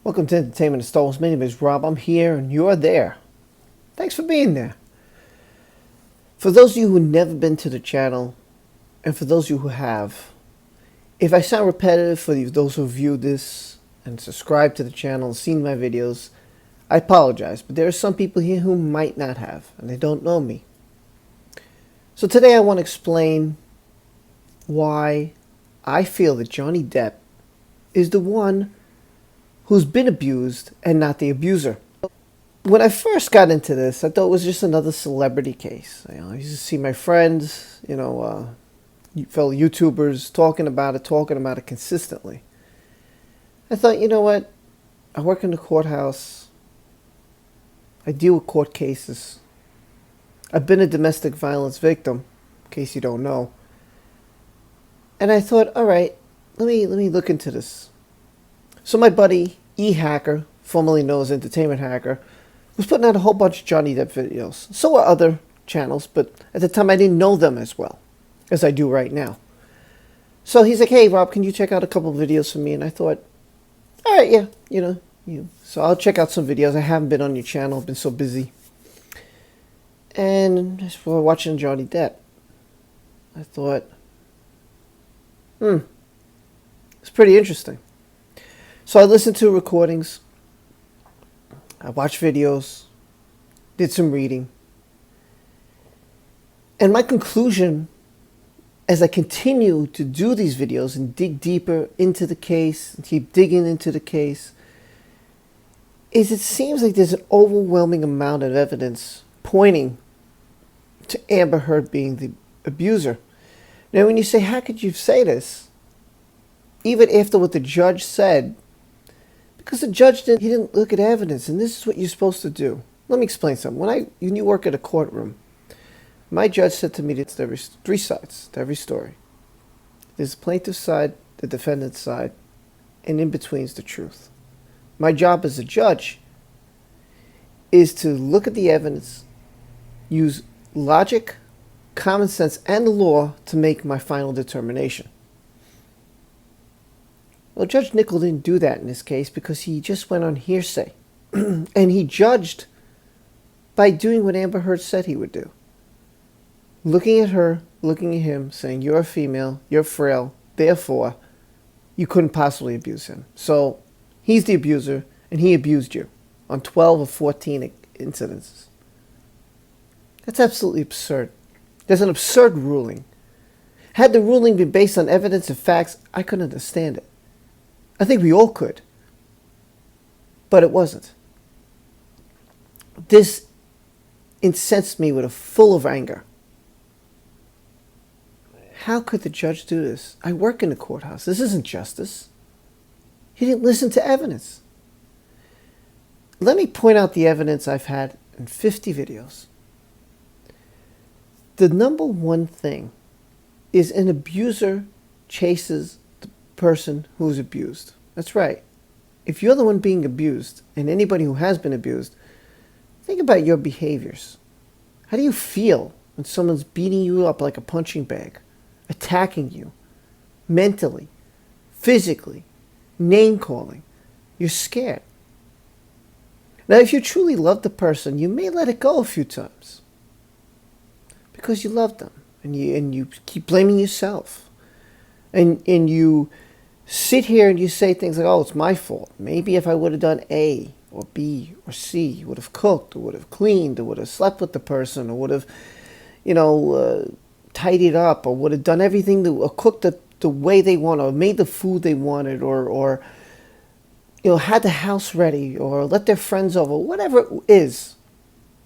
Welcome to Entertainment Installs. My name is Rob. I'm here and you're there. Thanks for being there. For those of you who never been to the channel, and for those of you who have, if I sound repetitive for those who viewed this and subscribed to the channel and seen my videos, I apologize. But there are some people here who might not have, and they don't know me. So today I want to explain why I feel that Johnny Depp is the one who's been abused and not the abuser. When I first got into this, I thought it was just another celebrity case. I used to see my friends, fellow YouTubers talking about it consistently. I thought, you know what? I work in the courthouse. I deal with court cases. I've been a domestic violence victim, in case you don't know. And I thought, all right, let me look into this. So my buddy, E-Hacker, formerly known as Entertainment Hacker, was putting out a whole bunch of Johnny Depp videos. So were other channels, but at the time I didn't know them as well as I do right now. So he's like, hey Rob, can you check out a couple of videos for me? And I thought, all right, yeah, So I'll check out some videos. I haven't been on your channel, I've been so busy. And as for watching Johnny Depp, I thought, it's pretty interesting. So I listened to recordings, I watched videos, did some reading. And my conclusion, as I continue to do these videos and dig deeper into the case, and keep digging into the case, is it seems like there's an overwhelming amount of evidence pointing to Amber Heard being the abuser. Now when you say, how could you say this? Even after what the judge said, because the judge didn't look at evidence, and this is what you're supposed to do. Let me explain something. When you work at a courtroom, my judge said to me that there's three sides to every story. There's the plaintiff's side, the defendant's side, and in between is the truth. My job as a judge is to look at the evidence, use logic, common sense, and the law to make my final determination. Well, Judge Nickel didn't do that in this case because he just went on hearsay. And he judged by doing what Amber Heard said he would do. Looking at her, looking at him, saying, you're a female, you're frail, therefore, you couldn't possibly abuse him. So, he's the abuser, and he abused you on 12 or 14 incidences. That's absolutely absurd. There's an absurd ruling. Had the ruling been based on evidence and facts, I couldn't understand it. I think we all could. But it wasn't. This incensed me with a full of anger. How could the judge do this? I work in the courthouse. This isn't justice. He didn't listen to evidence. Let me point out the evidence I've had in 50 videos. The number one thing is an abuser chases the person who's abused. That's right. If you're the one being abused, and anybody who has been abused, think about your behaviors. How do you feel when someone's beating you up like a punching bag, attacking you, mentally, physically, name-calling? You're scared. Now, if you truly love the person, you may let it go a few times because you love them, and you keep blaming yourself, and you sit here and you say things like, oh, it's my fault. Maybe if I would have done A or B or C, would have cooked or would have cleaned or would have slept with the person or would have, tidied up or would have done everything or cooked the way they want or made the food they wanted or had the house ready or let their friends over, whatever it is,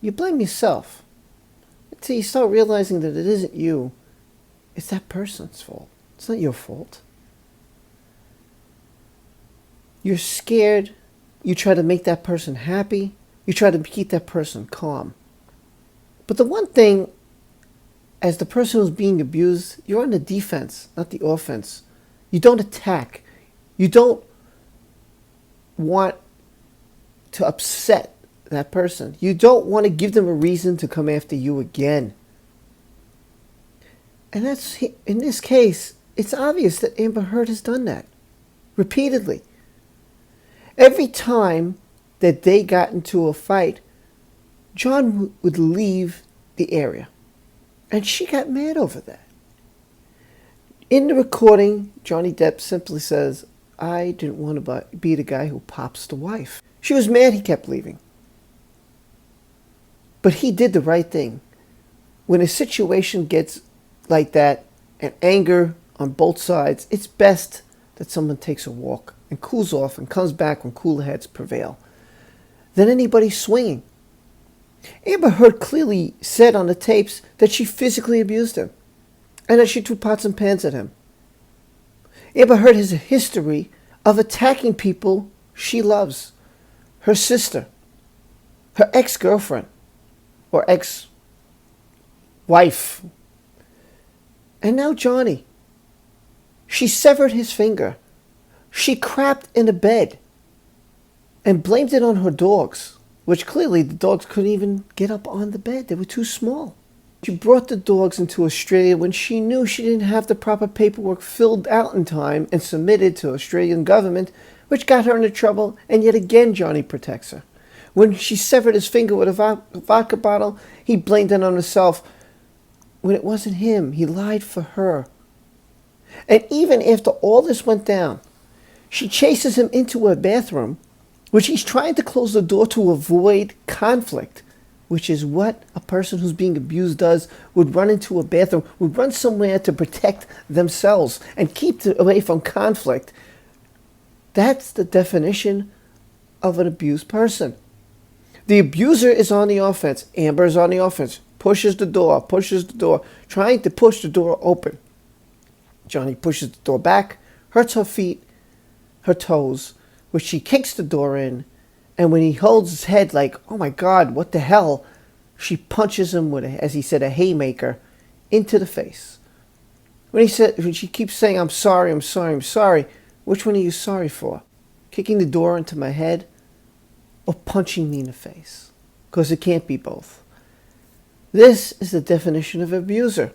you blame yourself. Until you start realizing that it isn't you, it's that person's fault. It's not your fault. You're scared. You try to make that person happy. You try to keep that person calm. But the one thing, as the person who's being abused, you're on the defense, not the offense. You don't attack. You don't want to upset that person. You don't want to give them a reason to come after you again. And that's, in this case, it's obvious that Amber Heard has done that repeatedly. Every time that they got into a fight, John would leave the area. And she got mad over that. In the recording, Johnny Depp simply says, I didn't want to be the guy who pops the wife. She was mad he kept leaving. But he did the right thing. When a situation gets like that, and anger on both sides, it's best that someone takes a walk and cools off and comes back when cooler heads prevail than anybody swinging. Amber Heard clearly said on the tapes that she physically abused him and that she threw pots and pans at him. Amber Heard has a history of attacking people she loves. Her sister, her ex-girlfriend, or ex-wife, and now Johnny. She severed his finger. She crapped in a bed and blamed it on her dogs, which clearly the dogs couldn't even get up on the bed. They were too small. She brought the dogs into Australia when she knew she didn't have the proper paperwork filled out in time and submitted to Australian government, which got her into trouble, and yet again Johnny protects her. When she severed his finger with a vodka bottle, he blamed it on himself. When it wasn't him, he lied for her. And even after all this went down, she chases him into her bathroom, which he's trying to close the door to avoid conflict, which is what a person who's being abused does, would run into a bathroom, would run somewhere to protect themselves and keep away from conflict. That's the definition of an abused person. The abuser is on the offense. Amber is on the offense. Pushes the door, trying to push the door open. Johnny pushes the door back, hurts her feet, her toes, which she kicks the door in, and when he holds his head like, oh my God, what the hell, she punches him with, as he said, a haymaker into the face. When she keeps saying, I'm sorry, which one are you sorry for? Kicking the door into my head or punching me in the face? Because it can't be both. This is the definition of abuser.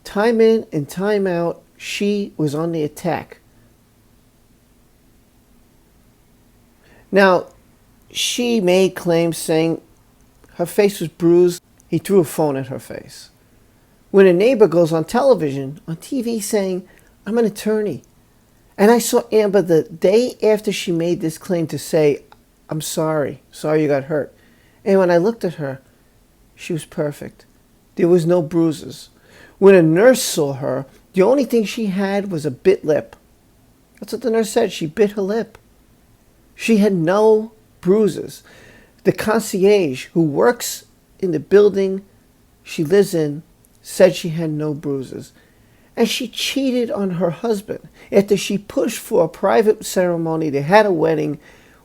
Time in and time out, she was on the attack. Now, she made claims saying her face was bruised. He threw a phone at her face. When a neighbor goes on television, on TV, saying, I'm an attorney. And I saw Amber the day after she made this claim to say, I'm sorry you got hurt. And when I looked at her, she was perfect. There was no bruises. When a nurse saw her, the only thing she had was a bit lip. That's what the nurse said. She bit her lip. She had no bruises. The concierge who works in the building she lives in said she had no bruises. And she cheated on her husband after she pushed for a private ceremony. They had a wedding.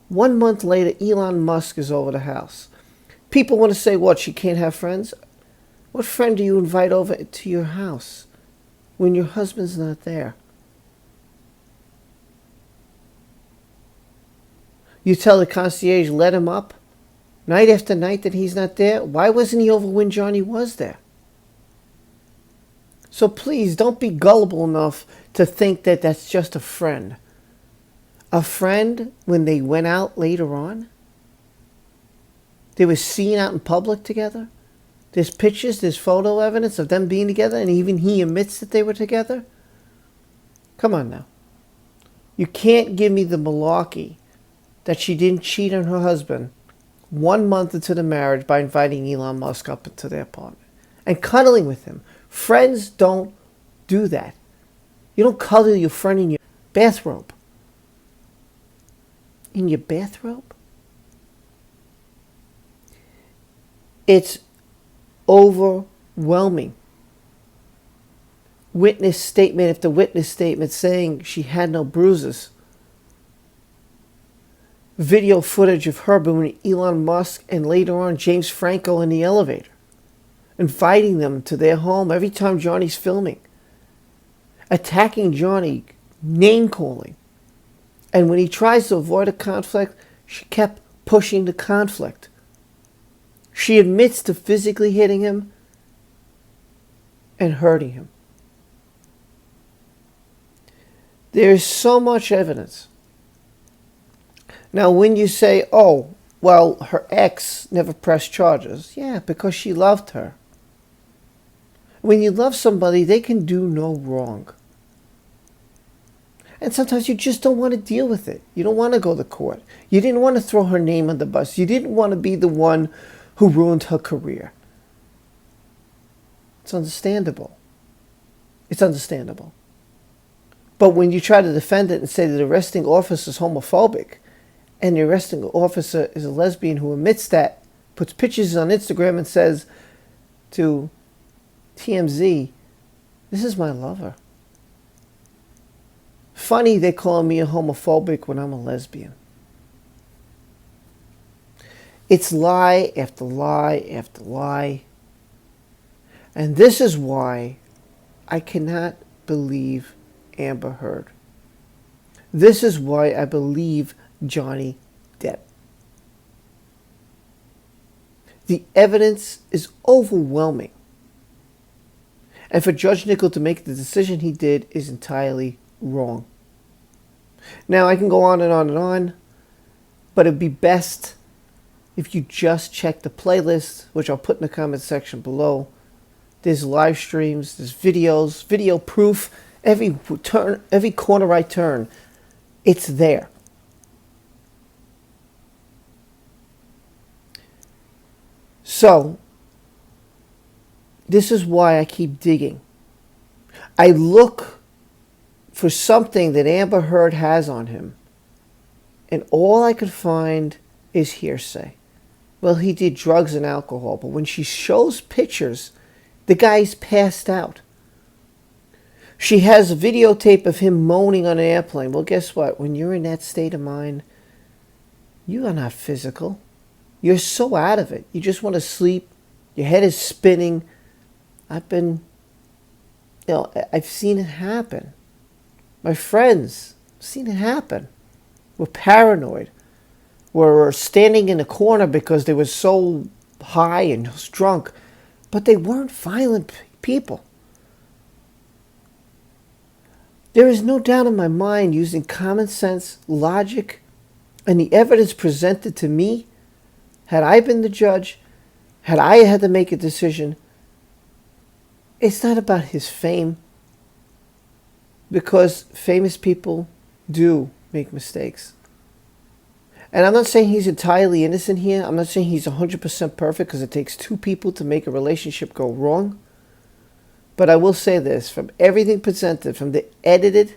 1 month later, Elon Musk is over the house. People want to say, what, she can't have friends? What friend do you invite over to your house when your husband's not there? You tell the concierge, let him up, night after night that he's not there? Why wasn't he over when Johnny was there? So please, don't be gullible enough to think that that's just a friend. A friend, when they went out later on, they were seen out in public together. There's pictures, there's photo evidence of them being together, and even he admits that they were together. Come on now. You can't give me the malarkey that she didn't cheat on her husband 1 month into the marriage by inviting Elon Musk up into their apartment and cuddling with him. Friends don't do that. You don't cuddle your friend in your bathrobe. In your bathrobe? It's overwhelming. Witness statement after witness statement saying she had no bruises. Video footage of her between Elon Musk and later on James Franco in the elevator, inviting them to their home every time Johnny's filming, attacking Johnny, name-calling. And when he tries to avoid a conflict, she kept pushing the conflict. She admits to physically hitting him and hurting him. There is so much evidence Now, when you say, oh, well, her ex never pressed charges, yeah, because she loved her. When you love somebody, they can do no wrong. And sometimes you just don't want to deal with it. You don't want to go to court. You didn't want to throw her name on the bus. You didn't want to be the one who ruined her career. It's understandable. It's understandable. But when you try to defend it and say that the arresting officer is homophobic, and the arresting officer is a lesbian who admits that, puts pictures on Instagram and says to TMZ, this is my lover. Funny they call me a homophobic when I'm a lesbian. It's lie after lie after lie. And this is why I cannot believe Amber Heard. This is why I believe Johnny Depp. The evidence is overwhelming. And for Judge Nickel to make the decision he did is entirely wrong. Now, I can go on and on and on, but it'd be best if you just check the playlist, which I'll put in the comment section below. There's live streams, there's videos, video proof, every turn, every corner I turn, it's there. So, this is why I keep digging. I look for something that Amber Heard has on him, and all I could find is hearsay. Well, he did drugs and alcohol, but when she shows pictures, the guy's passed out. She has a videotape of him moaning on an airplane. Well, guess what? When you're in that state of mind, you are not physical. You're so out of it. You just want to sleep. Your head is spinning. I've seen it happen. My friends, I've seen it happen. We're paranoid. We're standing in a corner because they were so high and drunk. But they weren't violent people. There is no doubt in my mind, using common sense, logic, and the evidence presented to me, had I been the judge, had I had to make a decision, it's not about his fame, because famous people do make mistakes. And I'm not saying he's entirely innocent here. I'm not saying he's 100% perfect, because it takes two people to make a relationship go wrong. But I will say this, from everything presented, from the edited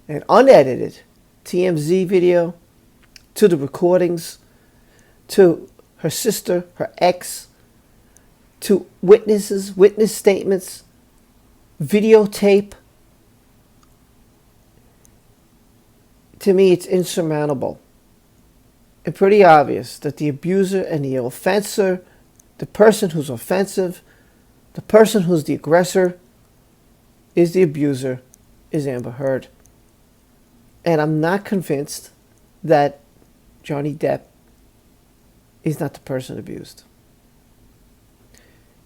and unedited TMZ video, to the recordings, to her sister, her ex, to witnesses, witness statements, videotape, to me it's insurmountable and pretty obvious that the abuser and the offender, the person who's offensive, the person who's the aggressor, is the abuser, is Amber Heard. And I'm not convinced that Johnny Depp is not the person abused.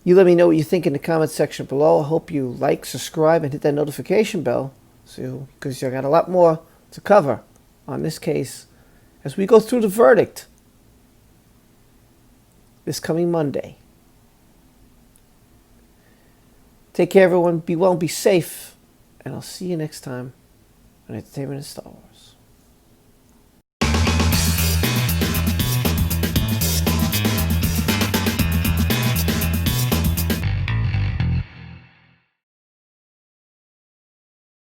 You let me know what you think in the comment section below. I hope you like, subscribe, and hit that notification bell, because I got a lot more to cover on this case as we go through the verdict this coming Monday. Take care, everyone. Be well and be safe. And I'll see you next time on Entertainment and Star Wars.